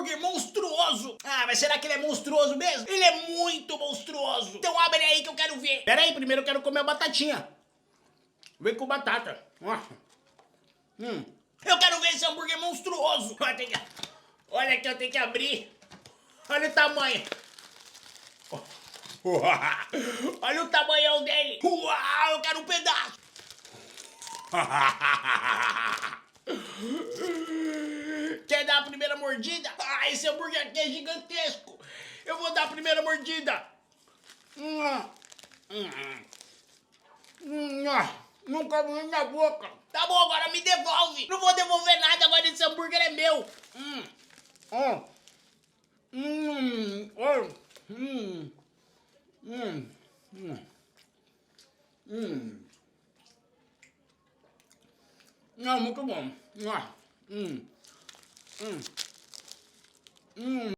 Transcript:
hambúrguer monstruoso. Ah, mas será que ele é monstruoso mesmo? Ele é muito monstruoso. Então abre aí que eu quero ver. Pera aí, primeiro eu quero comer a batatinha. Vem com batata. Eu quero ver esse hambúrguer monstruoso. Olha aqui, eu tenho que abrir. Olha o tamanho. Olha o tamanhão dele. Uau, eu quero um pedaço. Quer dar a primeira mordida? Ah, esse hambúrguer aqui é gigantesco. Eu vou dar a primeira mordida. Não cabe nem na boca. Tá bom, agora me devolve. Não vou devolver nada, agora esse hambúrguer é meu. Não, muito bom.